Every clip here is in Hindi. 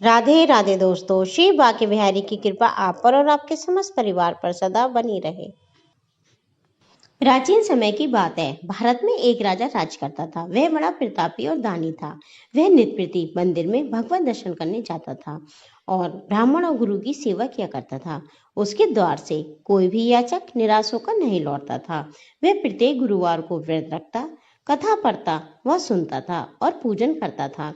राधे राधे दोस्तों, श्री बांके बिहारी की कृपा आप पर और आपके समस्त परिवार पर सदा बनी रहे। प्राचीन समय की बात है। भारत में एक राजा राज करता था। वह बड़ा प्रतापी और दानी था। वह नित्य प्रति मंदिर में भगवत दर्शन करने जाता था और ब्राह्मण और गुरु की सेवा किया करता था। उसके द्वार से कोई भी याचक निराश होकर नहीं लौटता था। वह प्रत्येक गुरुवार को व्रत रखता, कथा पढ़ता व सुनता था और पूजन करता था।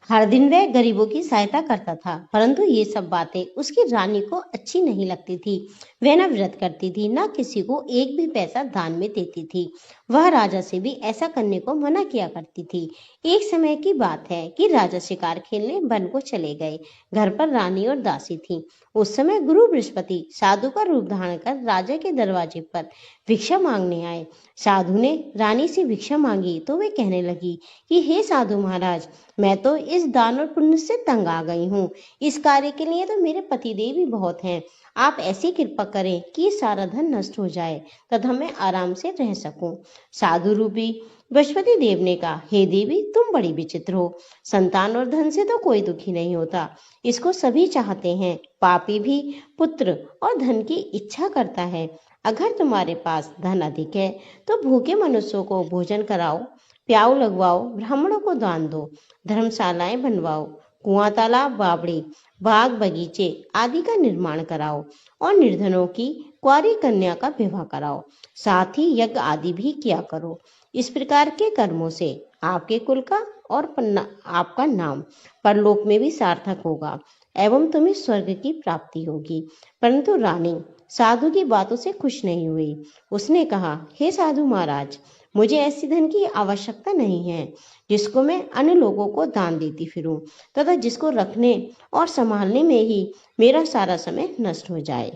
हर दिन वह गरीबों की सहायता करता था, परंतु ये सब बातें उसकी रानी को अच्छी नहीं लगती थी। वह न व्रत करती थी, न किसी को एक भी पैसा दान में देती थी। वह राजा से भी ऐसा करने को मना किया करती थी। एक समय की बात है कि राजा शिकार खेलने वन को चले गए। घर पर रानी और दासी थी। उस समय गुरु बृहस्पति साधु का रूप धारण कर राजा के दरवाजे पर भिक्षा मांगने आए। साधु ने रानी से भिक्षा मांगी तो वे कहने लगी कि हे साधु महाराज, मैं तो इस दान और पुण्य से तंग आ गई हूँ। इस कार्य के लिए तो मेरे पतिदेव भी बहुत हैं। आप ऐसी कृपा करें कि सारा धन नष्ट हो जाए तथा मैं आराम से रह सकूं। साधु रूपी बृहस्पति देव ने कहा, हे देवी, तुम बड़ी विचित्र हो। संतान और धन से तो कोई दुखी नहीं होता, इसको सभी चाहते हैं। पापी भी पुत्र और धन की इच्छा करता है। अगर तुम्हारे पास धन अधिक है तो भूखे मनुष्यों को भोजन कराओ, प्याऊ लगवाओ, ब्राह्मणों को दान दो, धर्मशालाएं बनवाओ, कुआं, तालाब, बावड़ी, बाग, बगीचे आदि का निर्माण कराओ और निर्धनों की कुंवारी कन्या का विवाह कराओ। साथ ही यज्ञ आदि भी किया करो। इस प्रकार के कर्मों से आपके कुल का और आपका नाम परलोक में भी सार्थक होगा एवं तुम्हें स्वर्ग की प्राप्ति होगी। परंतु रानी साधु की बातों से खुश नहीं हुई। उसने कहा, हे साधु महाराज, मुझे ऐसी धन की आवश्यकता नहीं है जिसको मैं अन्य लोगों को दान देती फिरूं तथा जिसको रखने और संभालने में ही मेरा सारा समय नष्ट हो जाए।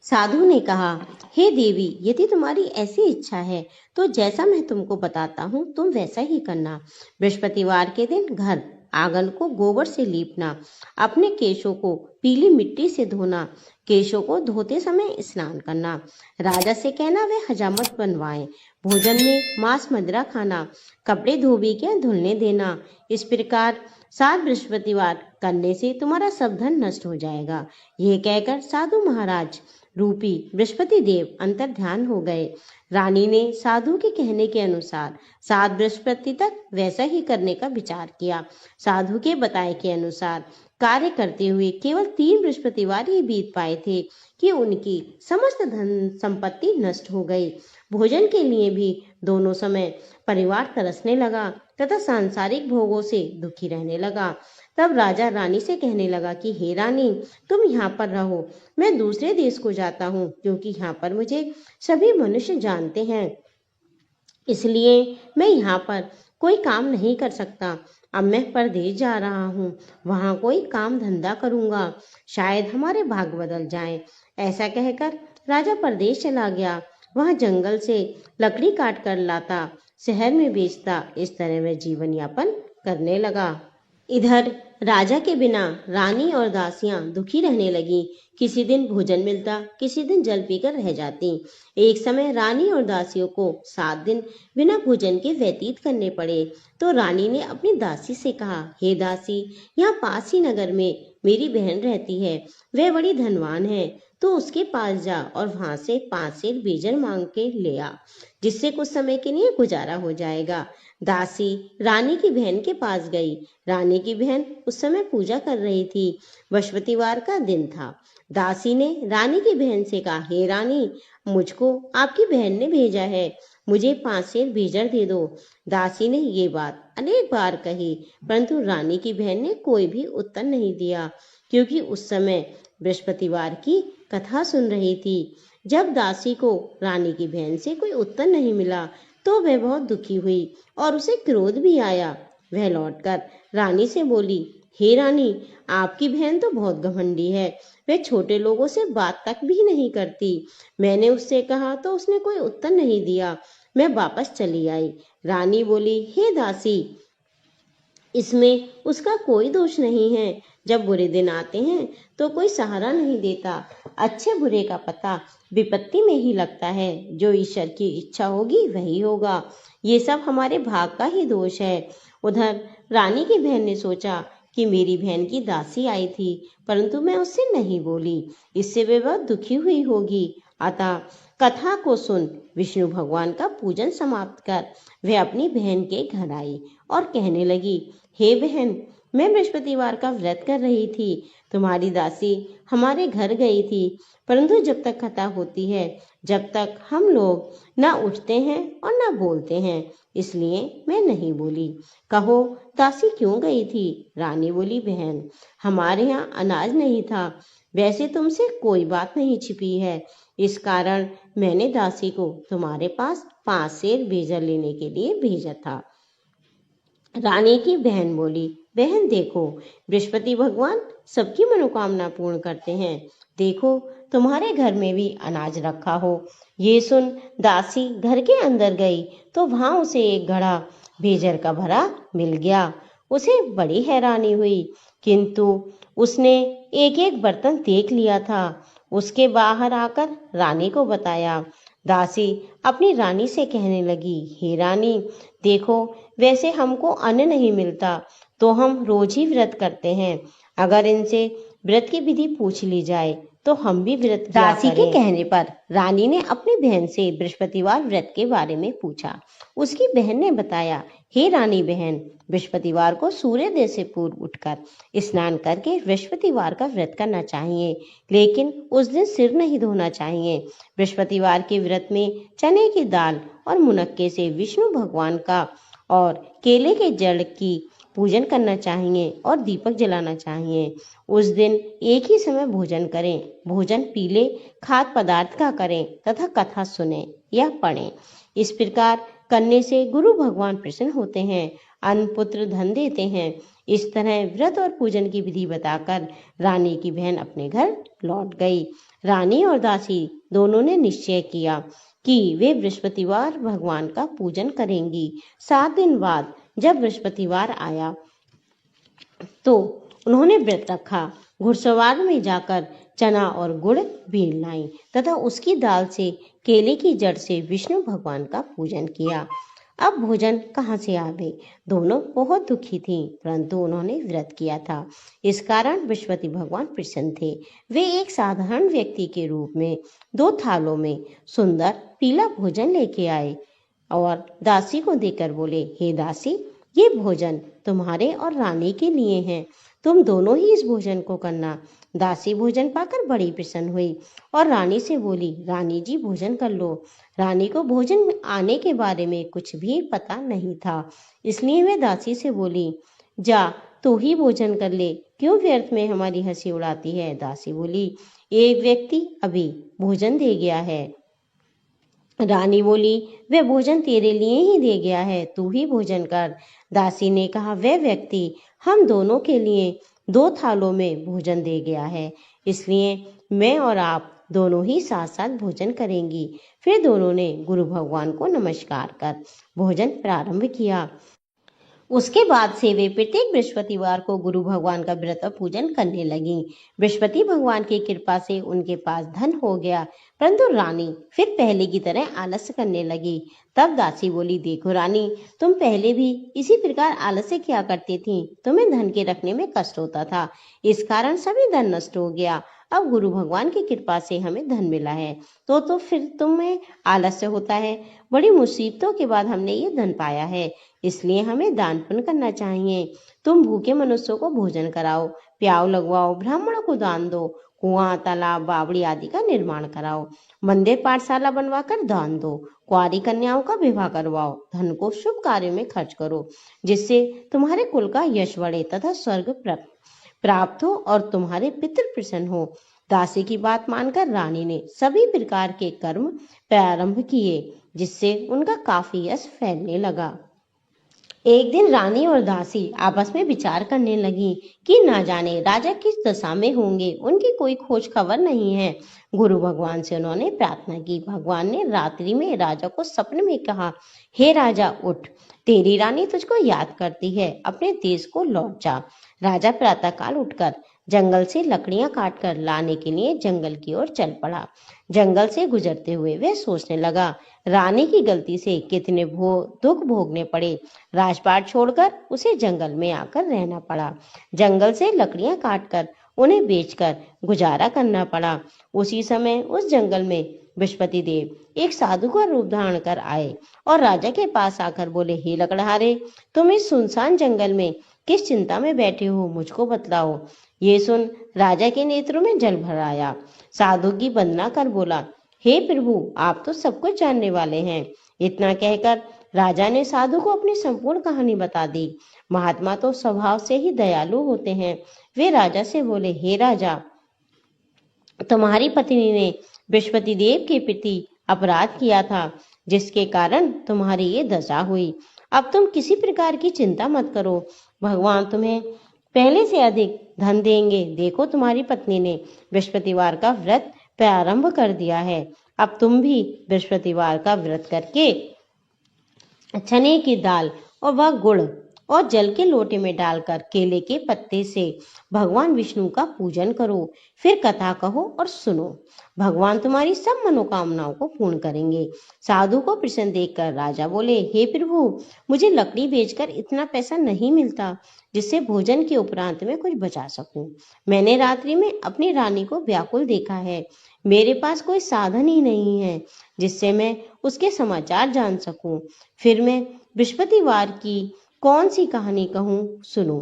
साधु ने कहा, हे देवी, यदि तुम्हारी ऐसी इच्छा है तो जैसा मैं तुमको बताता हूँ तुम वैसा ही करना। बृहस्पतिवार के दिन घर आंगन को गोबर से लीपना, अपने केशों को पीली मिट्टी से धोना, केशों को धोते समय स्नान करना, राजा से कहना वे हजामत बनवाएं, भोजन में मांस मदिरा खाना, कपड़े धोबी के धुलने देना। इस प्रकार 7 बृहस्पतिवार करने से तुम्हारा सब धन नष्ट हो जाएगा। यह कहकर साधु महाराज रूपी बृहस्पति देव अंतर ध्यान हो गए। रानी ने साधु के कहने के अनुसार 7 बृहस्पति तक वैसा ही करने का विचार किया। साधु के बताए के अनुसार कार्य करते हुए केवल 3 बृहस्पतिवार ही बीत पाए थे कि उनकी समस्त धन संपत्ति नष्ट हो गई। भोजन के लिए भी दोनों समय परिवार तरसने लगा तथा सांसारिक भोगों से दुखी रहने लगा। तब राजा रानी से कहने लगा कि हे रानी, तुम यहाँ पर रहो, मैं दूसरे देश को जाता हूँ, क्योंकि यहाँ पर मुझे सभी मनुष्य जानते हैं, इसलिए मैं यहाँ पर कोई काम नहीं कर सकता। अब मैं परदेश जा रहा हूँ, वहाँ कोई काम धंधा करूंगा, शायद हमारे भाग बदल जाएं। ऐसा कहकर राजा परदेश चला गया। वह जंगल से लकड़ी काट कर लाता, शहर में बेचता। इस तरह वह जीवन यापन करने लगा। इधर राजा के बिना रानी और दासियां दुखी रहने लगी। किसी दिन भोजन मिलता, किसी दिन जल पीकर रह जाती। एक समय रानी और दासियों को 7 दिन बिना भोजन के व्यतीत करने पड़े। तो रानी ने अपनी दासी से कहा, हे दासी, यहाँ पास ही नगर में मेरी बहन रहती है, वह बड़ी धनवान है, तो उसके पास जा और वहां से 5 सेर बेजर मांग के ले आ, जिससे कुछ समय के लिए गुजारा हो जाएगा। दासी रानी की बहन के पास गई। रानी की बहन उस समय पूजा कर रही थी। बृहस्पतिवार का दिन था। दासी ने रानी की बहन से कहा, हे रानी, मुझको आपकी बहन ने भेजा है, मुझे 5 सेर बेजर दे दो। दासी ने ये बात अनेक बार कही, परंतु रानी की बहन ने कोई भी उत्तर नहीं दिया, क्योंकि उस समय बृहस्पतिवार की कथा सुन रही थी। जब दासी को रानी की बहन से कोई उत्तर नहीं मिला तो वह बहुत दुखी हुई और उसे क्रोध भी आया। वह लौटकर रानी से बोली, हे रानी, आपकी बहन तो बहुत घमंडी है, वह छोटे लोगों से बात तक भी नहीं करती। मैंने उससे कहा तो उसने कोई उत्तर नहीं दिया, मैं वापस चली आई। रानी बोली, हे दासी, इसमें उसका कोई दोष नहीं है। जब बुरे दिन आते हैं तो कोई सहारा नहीं देता। अच्छे बुरे का पता विपत्ति में ही लगता है। जो ईश्वर की इच्छा होगी वही होगा। ये सब हमारे भाग का ही दोष है। उधर रानी की बहन ने सोचा कि मेरी बहन की दासी आई थी, परंतु मैं उससे नहीं बोली। इससे वे बहुत दुखी हुई होगी। अतः कथा को सुन विष्णु भगवान का पूजन समाप्त कर वह अपनी बहन के घर आई और कहने लगी, हे बहन, मैं बृहस्पतिवार का व्रत कर रही थी। तुम्हारी दासी हमारे घर गई थी, परंतु जब तक कथा होती है, जब तक हम लोग न उठते हैं और न बोलते हैं, इसलिए मैं नहीं बोली। कहो, दासी क्यों गई थी? रानी बोली, बहन, हमारे यहाँ अनाज नहीं था। वैसे तुमसे कोई बात नहीं छिपी है, इस कारण मैंने दासी को तुम्हारे पास 5 सेर बेजा लेने के लिए भेजा था। रानी की बहन बोली, बहन देखो, बृहस्पति भगवान सबकी मनोकामना पूर्ण करते हैं। देखो, तुम्हारे घर में भी अनाज रखा हो। ये सुन दासी घर के अंदर गई तो वहां उसे एक घड़ा भेजर का भरा मिल गया। उसे बड़ी हैरानी हुई, किंतु उसने एक एक बर्तन देख लिया था। उसके बाहर आकर रानी को बताया। दासी अपनी रानी से कहने लगी, हे रानी, देखो, वैसे हमको अन्न नहीं मिलता तो हम रोज ही व्रत करते हैं। अगर इनसे व्रत की विधि पूछ ली जाए तो हम भी व्रत किया दासी के कहने पर रानी ने अपनी बहन से बृहस्पतिवार व्रत के बारे में पूछा। उसकी बहन ने बताया, हे रानी बहन, बृहस्पतिवार को सूर्योदय से पूर्व उठकर स्नान करके बृहस्पतिवार का व्रत करना चाहिए, लेकिन उस दिन सिर नहीं धोना चाहिए। बृहस्पतिवार के व्रत में चने की दाल और मुनक्के से विष्णु भगवान का और केले के जड़ की पूजन करना चाहिए और दीपक जलाना चाहिए। उस दिन एक ही समय भोजन करें। भोजन पीले खाद्य पदार्थ का करें तथा कथा सुने या पढ़ें। इस प्रकार करने से गुरु भगवान प्रसन्न होते हैं, अन्न पुत्र धन देते हैं। इस तरह व्रत और पूजन की विधि बताकर रानी की बहन अपने घर लौट गई। रानी और दासी दोनों ने निश्चय किया कि वे बृहस्पतिवार भगवान का पूजन करेंगी। 7 दिन बाद जब बृहस्पतिवार आया तो उन्होंने व्रत रखा। घुड़सवार में जाकर चना और गुड़ बीन लाई तथा उसकी दाल से केले की जड़ से विष्णु भगवान का पूजन किया। अब भोजन कहाँ से आवे? दोनों बहुत दुखी थीं, परंतु उन्होंने व्रत किया था, इस कारण बृहस्पति भगवान प्रसन्न थे। वे एक साधारण व्यक्ति के रूप में 2 थालों में सुंदर पीला भोजन लेके आए और दासी को देकर बोले, हे दासी, ये भोजन तुम्हारे और रानी के लिए है, तुम दोनों ही इस भोजन को करना। दासी भोजन पाकर बड़ी प्रसन्न हुई और रानी से बोली, रानी जी, भोजन कर लो। रानी को भोजन में आने के बारे में कुछ भी पता नहीं था, इसलिए वे दासी से बोली, जा तू ही भोजन कर ले, क्यों व्यर्थ में हमारी हंसी उड़ाती है? दासी बोली, एक व्यक्ति अभी भोजन दे गया है। रानी बोली, वह भोजन तेरे लिए ही दे गया है, तू ही भोजन कर। दासी ने कहा, वह व्यक्ति हम दोनों के लिए 2 थालों में भोजन दे गया है, इसलिए मैं और आप दोनों ही साथ साथ भोजन करेंगी। फिर दोनों ने गुरु भगवान को नमस्कार कर भोजन प्रारंभ किया। उसके बाद से वे प्रत्येक बृहस्पतिवार को गुरु भगवान का व्रत और पूजन करने लगी। बृहस्पति भगवान की कृपा से उनके पास धन हो गया, परंतु रानी फिर पहले की तरह आलस्य करने लगी। तब दासी बोली, देखो रानी, तुम पहले भी इसी प्रकार आलस्य किया करती थी, तुम्हें धन के रखने में कष्ट होता था, इस कारण सभी धन नष्ट हो गया। अब गुरु भगवान की कृपा से हमें धन मिला है तो फिर तुम्हें आलस्य होता है। बड़ी मुसीबतों के बाद हमने ये धन पाया है, इसलिए हमें दान पुण्य करना चाहिए। तुम भूखे मनुष्यों को भोजन कराओ, प्याव लगवाओ, ब्राह्मणों को दान दो, कुआं, तालाब, बावड़ी आदि का निर्माण कराओ, मंदिर पाठशाला बनवाकर दान दो, कुंवारी कन्याओं का विवाह करवाओ, धन को शुभ कार्यों में खर्च करो, जिससे तुम्हारे कुल का यश बढ़े तथा स्वर्ग प्राप्त हो और तुम्हारे पितृ प्रसन्न हो। दासी की बात मानकर रानी ने सभी प्रकार के कर्म प्रारंभ किए, जिससे उनका काफी यश फैलने लगा। एक दिन रानी और दासी आपस में विचार करने लगी कि न जाने राजा किस दशा में होंगे, उनकी कोई खोज खबर नहीं है। गुरु भगवान से उन्होंने प्रार्थना की। भगवान ने रात्रि में राजा को सपने में कहा, हे राजा, उठ, तेरी रानी तुझको याद करती है, अपने देश को लौट जा। राजा प्रातःकाल उठकर जंगल से लकड़ियां काटकर लाने के लिए जंगल की ओर चल पड़ा। जंगल से गुजरते हुए वह सोचने लगा, रानी की गलती से कितने दुख भोगने पड़े। राजपाट छोड़कर उसे जंगल में आकर रहना पड़ा। जंगल से लकड़ियां काटकर उन्हें बेचकर गुजारा करना पड़ा। उसी समय उस जंगल में बृहस्पति देव एक साधु का रूप धारण कर आए और राजा के पास आकर बोले, हे लकड़हारे, तुम इस सुनसान जंगल में किस चिंता में बैठे हो, मुझको बतलाओ। ये सुन राजा के नेत्रों में जल भर आया। साधु की वंदना कर बोला, हे प्रभु, आप तो सब कुछ जानने वाले हैं। इतना कहकर राजा ने साधु को अपनी संपूर्ण कहानी बता दी। महात्मा तो स्वभाव से ही दयालु होते हैं। वे राजा से बोले, हे राजा, तुम्हारी पत्नी ने बृहस्पति देव के प्रति अपराध किया था, जिसके कारण तुम्हारी ये दशा हुई। अब तुम किसी प्रकार की चिंता मत करो, भगवान तुम्हें पहले से अधिक धन देंगे। देखो, तुम्हारी पत्नी ने बृहस्पतिवार का व्रत प्रारंभ कर दिया है। अब तुम भी बृहस्पतिवार का व्रत करके चने की दाल और वह गुड़ और जल के लोटे में डालकर केले के पत्ते से भगवान विष्णु का पूजन करो। फिर कथा कहो और सुनो। भगवान तुम्हारी सब मनोकामनाओं को पूर्ण करेंगे। साधु को प्रसन्न देखकर राजा बोले, हे प्रभु, मुझे लकड़ी बेचकर इतना पैसा नहीं मिलता जिससे भोजन के उपरांत में कुछ बचा सकूं। मैंने रात्रि में अपनी रानी को व्याकुल देखा है। मेरे पास कोई साधन ही नहीं है जिससे मैं उसके समाचार जान सकूं। फिर मैं बृहस्पतिवार की कौन सी कहानी कहूँ, सुनो।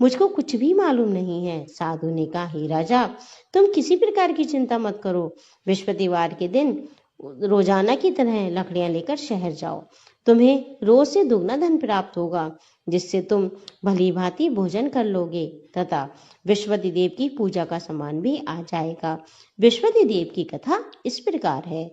मुझको कुछ भी मालूम नहीं है। साधु ने कहा, हे राजा, तुम किसी प्रकार की चिंता मत करो। बृहस्पतिवार के दिन रोजाना की तरह लकड़ियां लेकर शहर जाओ। तुम्हें रोज से दुगना धन प्राप्त होगा, जिससे तुम भली भांति भोजन कर लोगे तथा बृहस्पति देव की पूजा का सामान भी आ जाएगा। बृहस्पति देव की कथा इस प्रकार है।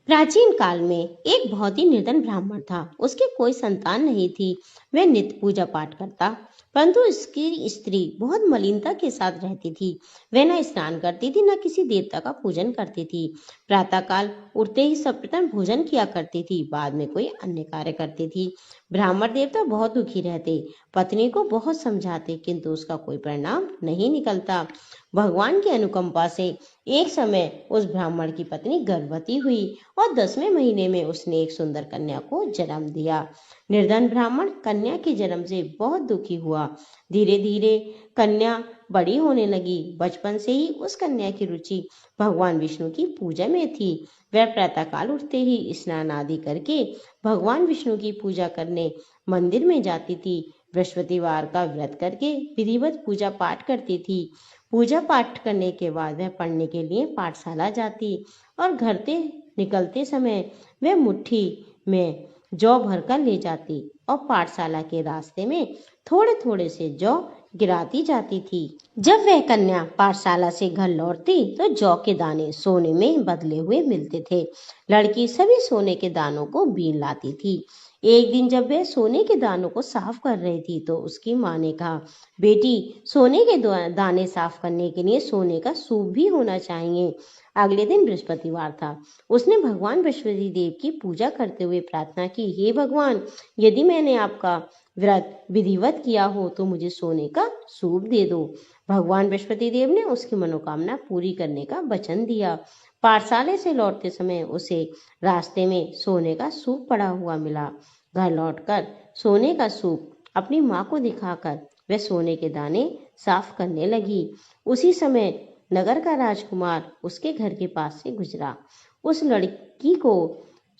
प्राचीन काल में एक बहुत ही निर्धन ब्राह्मण था। उसकी कोई संतान नहीं थी। वह नित्य पूजा पाठ करता, परंतु उसकी स्त्री बहुत मलिनता के साथ रहती थी। वह न स्नान करती थी, न किसी देवता का पूजन करती थी। प्रातःकाल उठते ही सर्वप्रथम भोजन किया करती थी, बाद में कोई अन्य कार्य करती थी। ब्राह्मण देवता बहुत दुखी रहते, पत्नी को बहुत समझाते, किंतु उसका कोई परिणाम नहीं निकलता। भगवान की अनुकंपा से एक समय उस ब्राह्मण की पत्नी गर्भवती हुई और 10वें महीने में उसने एक सुंदर कन्या को जन्म दिया। निर्धन ब्राह्मण कन्या के जन्म से बहुत दुखी हुआ। धीरे धीरे कन्या बड़ी होने लगी। बचपन से ही उस कन्या की रुचि भगवान विष्णु की पूजा में थी। वह प्रातःकाल उठते ही स्नान आदि करके भगवान विष्णु की पूजा करने मंदिर में जाती थी। बृहस्पतिवार का व्रत करके विधिवत पूजा पाठ करती थी। पूजा पाठ करने के बाद वह पढ़ने के लिए पाठशाला जाती और घर से निकलते समय वह मुट्ठी में जौ भरकर ले जाती और पाठशाला के रास्ते में थोड़े थोड़े से जौ गिराती जाती थी। जब वह कन्या पाठशाला से घर लौटती तो जौ के दाने सोने में बदले हुए मिलते थे। लड़की सभी सोने के दानों को बीन लाती थी। एक दिन जब वह सोने के दानों को साफ कर रही थी तो उसकी माँ ने कहा, बेटी, सोने के दाने साफ करने के लिए सोने का सूप भी होना चाहिए। अगले दिन बृहस्पतिवार था। उसने भगवान बृहस्पति देव की पूजा करते हुए प्रार्थना की, हे भगवान, यदि मैंने आपका व्रत विधिवत किया हो तो मुझे सोने का सूप दे दो। भगवान बृहस्पति देव ने उसकी मनोकामना पूरी करने का वचन दिया। पाठशाला से लौटते समय उसे रास्ते में सोने का सूप पड़ा हुआ मिला। घर लौटकर सोने का सूप अपनी माँ को दिखाकर वह सोने के दाने साफ करने लगी। उसी समय नगर का राजकुमार उसके घर के पास से गुजरा। उस लड़की को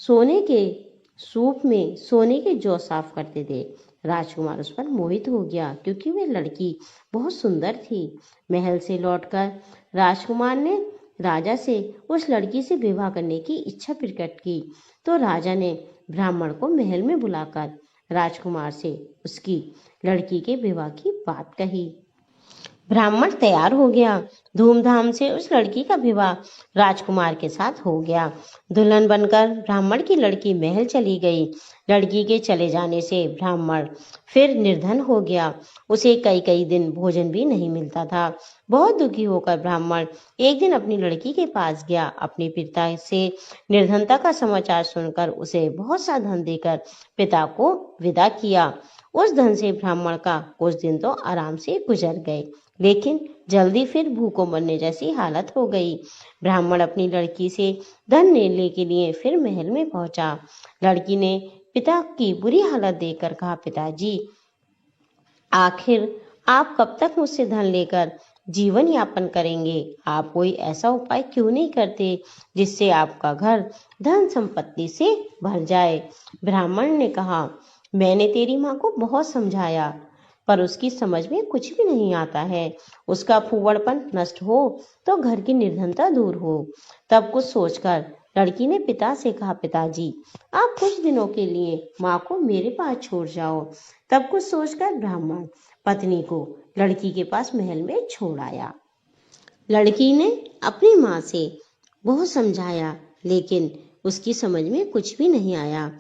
सोने के सूप में सोने के जौ साफ करते थे। राजकुमार उस पर मोहित हो गया, क्योंकि वह लड़की बहुत सुंदर थी। महल से लौटकर राजकुमार ने राजा से उस लड़की से विवाह करने की इच्छा प्रकट की। तो राजा ने ब्राह्मण को महल में बुलाकर राजकुमार से उसकी लड़की के विवाह की बात कही। ब्राह्मण तैयार हो गया। धूमधाम से उस लड़की का विवाह राजकुमार के साथ हो गया। दुल्हन बनकर ब्राह्मण की लड़की महल चली गई। लड़की के चले जाने से ब्राह्मण फिर निर्धन हो गया। उसे कई कई दिन भोजन भी नहीं मिलता था। बहुत दुखी होकर ब्राह्मण एक दिन अपनी लड़की के पास गया। अपने पिता से निर्धनता का समाचार सुनकर उसे बहुत सा धन देकर पिता को विदा किया। उस धन से ब्राह्मण का कुछ दिन तो आराम से गुजर गए, लेकिन जल्दी फिर भूखों मरने जैसी हालत हो गई। ब्राह्मण अपनी लड़की से धन लेने के लिए फिर महल में पहुंचा। लड़की ने पिता की बुरी हालत देखकर कहा, पिताजी, आखिर आप कब तक मुझसे धन लेकर जीवन यापन करेंगे? आप कोई ऐसा उपाय क्यों नहीं करते जिससे आपका घर धन संपत्ति से भर जाए? ब्राह्मण ने कहा, मैंने तेरी माँ को बहुत समझाया, पर उसकी समझ में कुछ भी नहीं आता है। उसका फूहड़पन नष्ट हो तो घर की निर्धनता दूर हो। तब कुछ सोचकर लड़की ने पिता से कहा, पिताजी, आप कुछ दिनों के लिए माँ को मेरे पास छोड़ जाओ। तब कुछ सोचकर ब्राह्मण पत्नी को लड़की के पास महल में छोड़ आया। लड़की ने अपनी माँ से बहुत समझाया, लेकिन उसकी समझ में कुछ भी नहीं आया।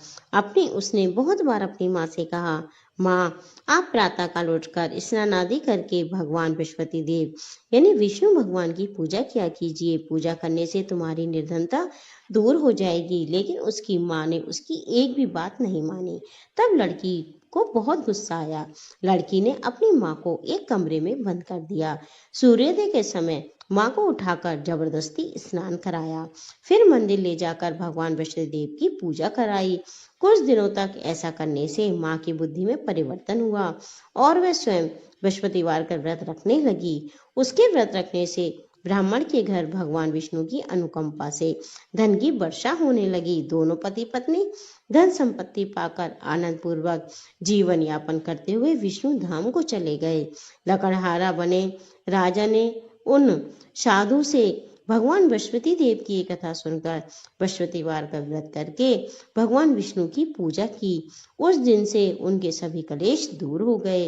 उसने बहुत बार अपनी माँ से कहा, माँ, आप प्रातः काल उठकर स्नान आदि करके भगवान बृहस्पति देव यानी विष्णु भगवान की पूजा किया कीजिए। पूजा करने से तुम्हारी निर्धनता दूर हो जाएगी। लेकिन उसकी माँ ने उसकी एक भी बात नहीं मानी। तब लड़की को बहुत गुस्सा आया। लड़की ने अपनी माँ को एक कमरे में बंद कर दिया। सूर्योदय के समय माँ को उठाकर जबरदस्ती स्नान कराया। फिर मंदिर ले जाकर भगवान बृहस्पतिदेव की पूजा कराई। कुछ दिनों तक ऐसा करने से माँ की बुद्धि में परिवर्तन हुआ और वह स्वयं बृहस्पतिवार का व्रत रखने लगी। उसके व्रत रखने से ब्राह्मण के घर भगवान विष्णु की अनुकंपा से धन की वर्षा होने लगी। दोनों पति पत्नी धन संपत्ति पाकर आनंद पूर्वक जीवन यापन करते हुए विष्णु धाम को चले गए। लकड़हारा बने राजा ने उन साधु से भगवान बृहस्पति देव की कथा सुनकर बृहस्पतिवार का व्रत करके भगवान विष्णु की पूजा की। उस दिन से उनके सभी कलेश दूर हो गए।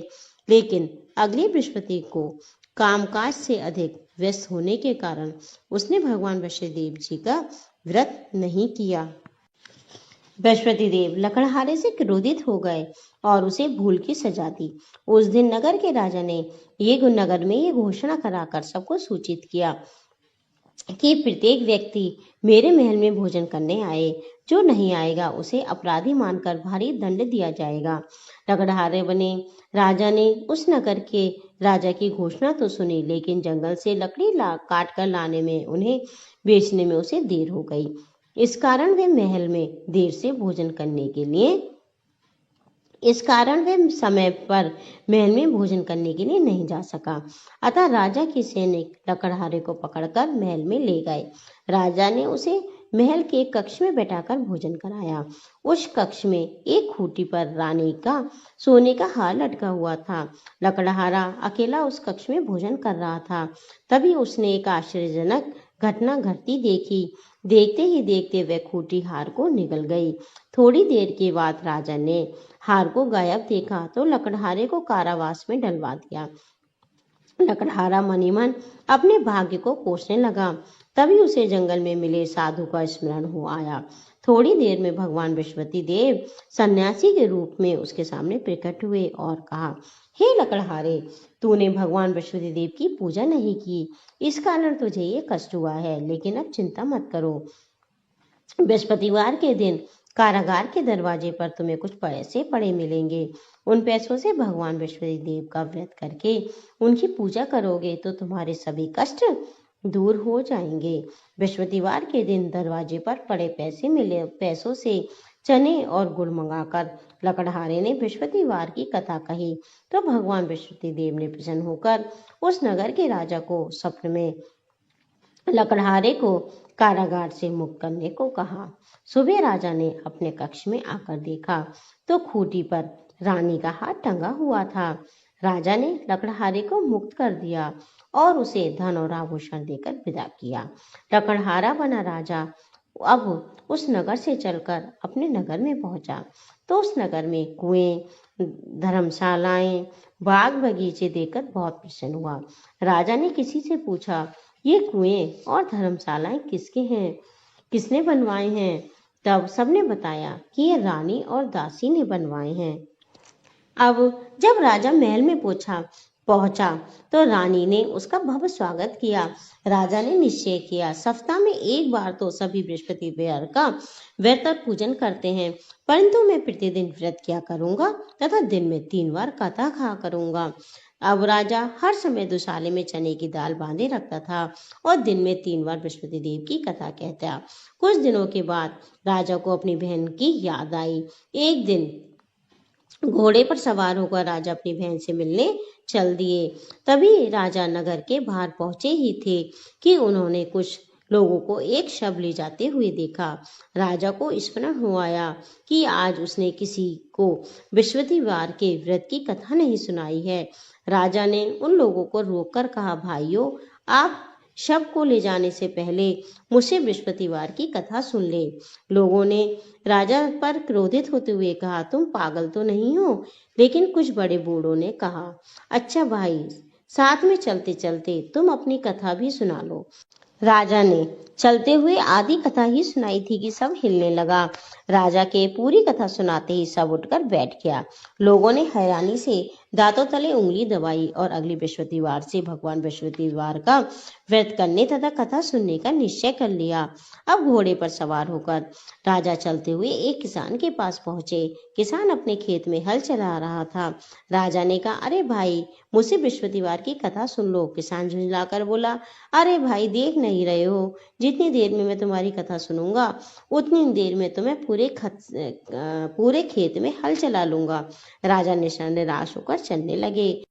लेकिन अगले बृहस्पति को कामकाज से अधिक व्यस्त होने के कारण उसने भगवान बृहस्पति देव जी का व्रत नहीं किया। बृहस्पति देव लकड़हारे से क्रोधित हो गए और उसे भूल की सजा दी। उस दिन नगर के राजा ने नगर में ये घोषणा कराकर सबको सूचित किया कि प्रत्येक व्यक्ति मेरे महल में भोजन करने आए। जो नहीं आएगा उसे अपराधी मानकर भारी दंड दिया जाएगा। लकड़हारे बने राजा ने उस नगर के राजा की घोषणा तो सुनी, लेकिन जंगल से लकड़ी काट कर लाने में उन्हें बेचने में उसे देर हो गई। इस कारण वे महल में देर से भोजन करने के लिए समय पर महल में भोजन करने के लिए नहीं जा सका। अतः राजा के सैनिक लकड़हारे को पकड़कर महल में ले गए। राजा ने उसे महल के एक कक्ष में बैठाकर भोजन कराया। उस कक्ष में एक खूंटी पर रानी का सोने का हार लटका हुआ था। लकड़हारा अकेला उस कक्ष में भोजन कर रहा था। तभी उसने एक आश्चर्यजनक घटना घटती देखी। देखते ही देखते वह खूंटी हार को निगल गई। थोड़ी देर के बाद राजा ने हार को गायब देखा तो लकड़हारे को कारावास में डलवा दिया। लकड़हारा मनी मन अपने भाग्य को कोसने लगा। तभी उसे जंगल में मिले साधु का स्मरण हो आया। थोड़ी देर में भगवान बृहस्पति देव सन्यासी के रूप में उसके सामने प्रकट हुए और कहा, हे लकड़हारे, तूने भगवान बृहस्पति देव की पूजा नहीं की, इस कारण तुझे ये कष्ट हुआ है। लेकिन अब चिंता मत करो। बृहस्पतिवार के दिन कारागार के दरवाजे पर तुम्हें कुछ पैसे पड़े मिलेंगे। उन पैसों से भगवान बृहस्पति देव का व्रत करके उनकी पूजा करोगे तो तुम्हारे सभी कष्ट दूर हो जाएंगे। बृहस्पतिवार के दिन दरवाजे पर पड़े पैसों से चने और गुड़ मंगाकर लकड़हारे ने बृहस्पतिवार की कथा कही तो भगवान बृहस्पति देव ने प्रसन्न होकर उस नगर के राजा को स्वप्न में लकड़हारे को कारागार से मुक्त करने को कहा। सुबह राजा ने अपने कक्ष में आकर देखा तो खूंटी पर रानी का हाथ टंगा हुआ था। राजा ने लकड़हारे को मुक्त कर दिया और उसे धन और आभूषण देकर विदा किया। लकड़हारा बना राजा अब उस नगर से चलकर अपने नगर में पहुंचा तो उस नगर में कुएं, धर्मशालाएं, बाग बगीचे देखकर बहुत प्रसन्न हुआ। राजा ने किसी से पूछा, ये कुएं और धर्मशालाएं किसके हैं, किसने बनवाए हैं? तब सबने बताया कि ये रानी और दासी ने बनवाए हैं। अब जब राजा महल में पहुंचा तो रानी ने उसका भव्य स्वागत किया। राजा ने निश्चय किया, सप्ताह में एक बार तो सभी बृहस्पतिवार का व्रत और पूजन करते हैं, परंतु मैं प्रतिदिन व्रत किया करूंगा तथा दिन में 3 बार कथा खा करूंगा। अब राजा हर समय दुशाले में चने की दाल बांधे रखता था और दिन में 3 बार बृहस्पति देव की कथा कहता। कुछ दिनों के बाद राजा को अपनी बहन की याद आई। एक दिन घोड़े पर सवार होकर राजा अपनी बहन से मिलने चल दिए। तभी राजा नगर के बाहर पहुंचे ही थे कि उन्होंने कुछ लोगों को एक शव ले जाते हुए देखा। राजा को स्मरण हो आया कि आज उसने किसी को बृहस्पतिवार के व्रत की कथा नहीं सुनाई है। राजा ने उन लोगों को रोककर कहा, भाइयों, आप शव को ले जाने से पहले मुझसे बृहस्पतिवार की कथा सुन ले। लोगों ने राजा पर क्रोधित होते हुए कहा, तुम पागल तो नहीं हो? लेकिन कुछ बड़े बूढ़ों ने कहा, अच्छा भाई, साथ में चलते चलते तुम अपनी कथा भी सुना लो। राजा ने चलते हुए आधी कथा ही सुनाई थी कि सब हिलने लगा। राजा के पूरी कथा सुनाते ही सब उठकर बैठ गया। लोगों ने हैरानी से दांतों तले उंगली दबाई और अगली बृहस्पतिवार से भगवान बृहस्पतिवार का व्रत करने तथा कथा सुनने का निश्चय कर लिया। अब घोड़े पर सवार होकर राजा चलते हुए एक किसान के पास पहुंचे। किसान अपने खेत में हल चला रहा था। राजा ने कहा, अरे भाई, मुझसे बृहस्पतिवार की कथा सुन लो। किसान झुंझलाकर बोला, अरे भाई, देख नहीं रहे हो, जितनी देर में मैं तुम्हारी कथा सुनूंगा उतनी देर में तो मैं पूरे खेत में हल चला लूंगा। राजा निराश होकर चलने लगे।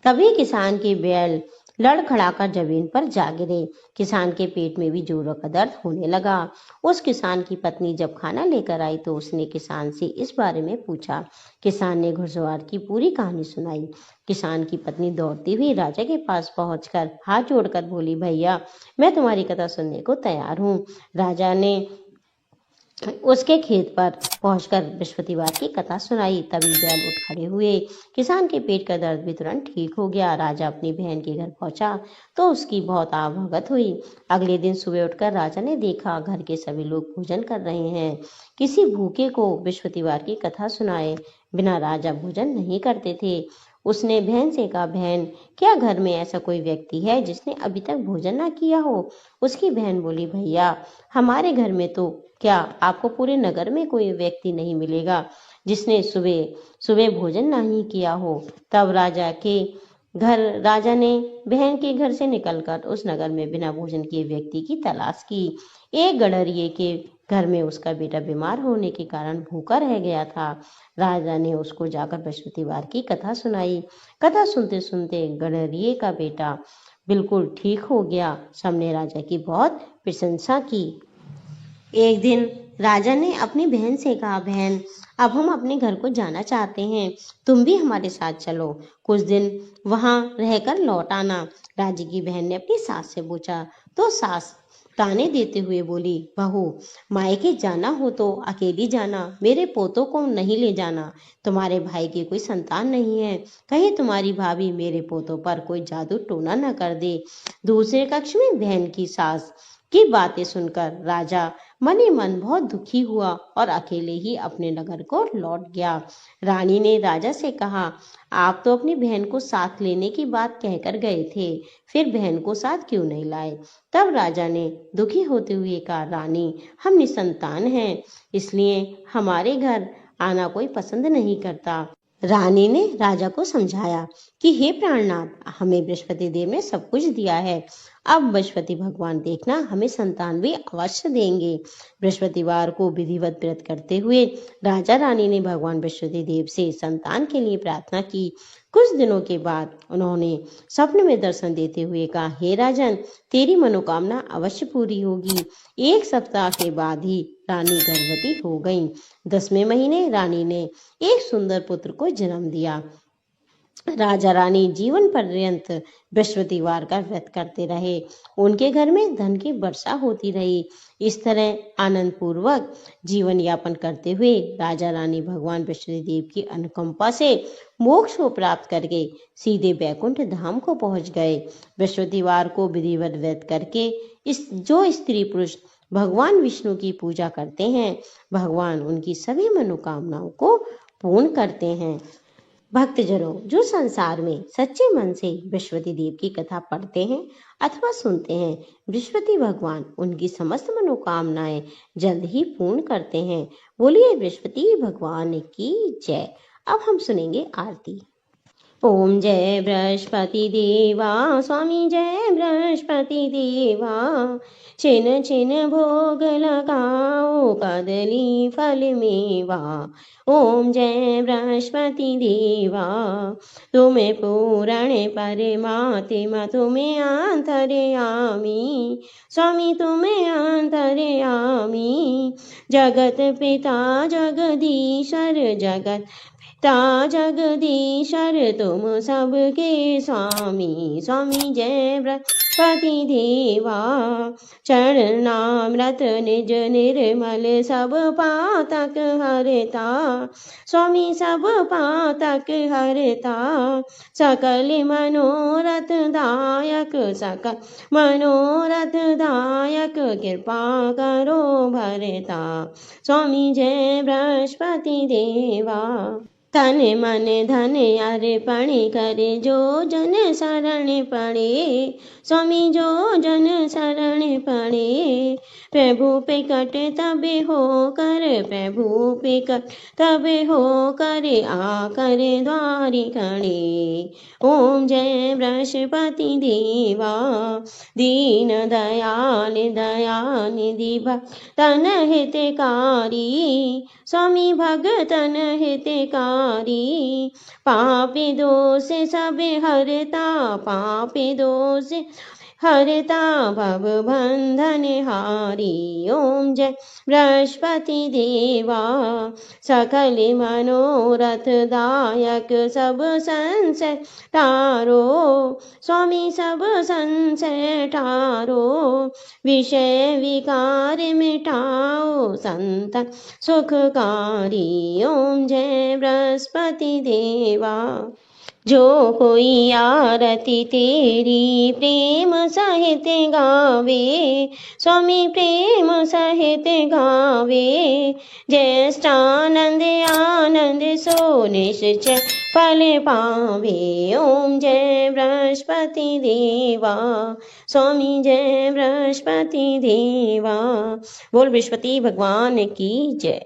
तभी किसान के बैल लड़खड़ाकर जमीन पर जा गिरे। किसान के पेट में भी जोरों का दर्द होने लगा। उस किसान की पत्नी जब खाना लेकर आई तो उसने किसान से इस बारे में पूछा। किसान ने घुड़सवार की पूरी कहानी सुनाई। किसान की पत्नी दौड़ती हुई राजा के पास पहुंचकर हाथ जोड़कर बोली, भैया, मैं तुम्हारी कथा सुनने को तैयार हूँ। राजा ने उसके खेत पर पहुंचकर बृहस्पतिवार की कथा सुनाई। तभी बैल उठ खड़े हुए। किसान के पेट का दर्द भी तुरंत ठीक हो गया। राजा अपनी बहन के घर पहुंचा तो उसकी बहुत आवभगत हुई। अगले दिन सुबह उठकर राजा ने देखा घर के सभी लोग भोजन कर रहे हैं। किसी भूखे को बृहस्पतिवार की कथा सुनाए बिना राजा भोजन नहीं करते थे। उसने बहन से कहा, बहन, क्या घर में ऐसा कोई व्यक्ति है जिसने अभी तक भोजन ना किया हो? उसकी बहन बोली, भैया, हमारे घर में तो क्या आपको पूरे नगर में कोई व्यक्ति नहीं मिलेगा जिसने सुबह सुबह भोजन नहीं किया हो। तब राजा ने बहन के घर से निकलकर उस नगर में बिना भोजन किए व्यक्ति की तलाश की। एक गडरिये के घर में उसका बेटा बीमार होने के कारण भूखा रह गया था। राजा ने उसको जाकर बृहस्पतिवार की कथा सुनाई। कथा सुनते सुनते गडरिये का बेटा बिल्कुल ठीक हो गया। सबने राजा की बहुत प्रशंसा की। एक दिन राजा ने अपनी बहन से कहा, बहन, अब हम अपने घर को जाना चाहते हैं, तुम भी हमारे साथ चलो, कुछ दिन वहां रहकर लौट आना। राजा की बहन ने अपनी सास से पूछा तो सास ताने देते हुए बोली, बहू, मायके जाना हो तो अकेली जाना, मेरे पोतों को नहीं ले जाना। तुम्हारे भाई की कोई संतान नहीं है, कहीं तुम्हारी भाभी मेरे पोतों पर कोई जादू टोना न कर दे। दूसरे कक्ष में बहन की सास की बातें सुनकर राजा मन ही मन बहुत दुखी हुआ और अकेले ही अपने नगर को लौट गया। रानी ने राजा से कहा, आप तो अपनी बहन को साथ लेने की बात कहकर गए थे, फिर बहन को साथ क्यों नहीं लाए? तब राजा ने दुखी होते हुए कहा, रानी, हम निसंतान हैं, इसलिए हमारे घर आना कोई पसंद नहीं करता। रानी ने राजा को समझाया कि हे प्राणनाथ, हमें बृहस्पति देव ने सब कुछ दिया है, अब बृहस्पति भगवान देखना हमें संतान भी अवश्य देंगे। बृहस्पतिवार को विधिवत व्रत करते हुए राजा रानी ने भगवान बृहस्पति देव से संतान के लिए प्रार्थना की। कुछ दिनों के बाद उन्होंने स्वप्न में दर्शन देते हुए कहा, हे राजन, तेरी मनोकामना अवश्य पूरी होगी। 1 सप्ताह के बाद ही रानी गर्भवती हो गई। 10वें महीने रानी ने एक सुंदर पुत्र को जन्म दिया। राजा रानी जीवन पर्यंत बृहस्पतिवार का व्रत करते रहे। उनके घर में धन की वर्षा होती रही। इस तरह आनंद पूर्वक जीवन यापन करते हुए राजा रानी भगवान बृहस्पति देव की अनुकंपा से मोक्ष को प्राप्त करके सीधे बैकुंठ धाम को पहुंच गए। बृहस्पतिवार को विधिवत व्रत करके जो स्त्री पुरुष भगवान विष्णु की पूजा करते हैं, भगवान उनकी सभी मनोकामनाओं को पूर्ण करते हैं। भक्तजनों, जो संसार में सच्चे मन से बृहस्पति देव की कथा पढ़ते हैं अथवा सुनते हैं, बृहस्पति भगवान उनकी समस्त मनोकामनाएं जल्द ही पूर्ण करते हैं। बोलिए बृहस्पति भगवान की जय। अब हम सुनेंगे आरती। ओम जय बृहस्पति देवा, स्वामी जय बृहस्पति देवा। छिन छिन भोग लगाओ, कदली फल मेवा। ओम जय बृहस्पति देवा। तुम्हें पूर्ण परमात्मा, तुम्हें अंतर्यामी, स्वामी तुम्हें अंतर्यामी। जगत पिता जगदीश्वर, जगत पिता जगदीश्वर, तुम सबके स्वामी, स्वामी जय बृहस्पति देवा। चरणामृत निज निर्मल, सब पातक हरता, स्वामी सब पातक हरता। सकल मनोरथ दायक, सकल मनोरथ दायक, कृपा करो भरता, स्वामी जय बृहस्पति देवा। तन मन धन अर्पण करे, जो जन शरण पड़े, स्वामी जो जन शरण पड़े। प्रभु पे कट तबे हो कर, प्रभु पे कट तबे हो कर, आकर द्वारि खड़े। ओम जय बृहस्पति देवा। दीन दयाल दयानिधि, भक्तन हितकारी, स्वामी भगतन हितकारी। पापी दोष सब हरता, पापी दोष हरता, भव बंधन हारी। ओम जय बृहस्पति देवा। सकल मनोरथ दायक, सब संशय टारो, स्वामी सब संशय टारो। विषय विकार मिटाओ, संतन सुखकारी। ओम जय बृहस्पति देवा। जो कोई आरती तेरी प्रेम सहित गावे, स्वामी प्रेम सहित गावे। ज्येष्ठानंद आनंद सो निश्चय फल पावे। ओम जय बृहस्पति देवा, स्वामी जय बृहस्पति देवा। बोल बृहस्पति भगवान की जय।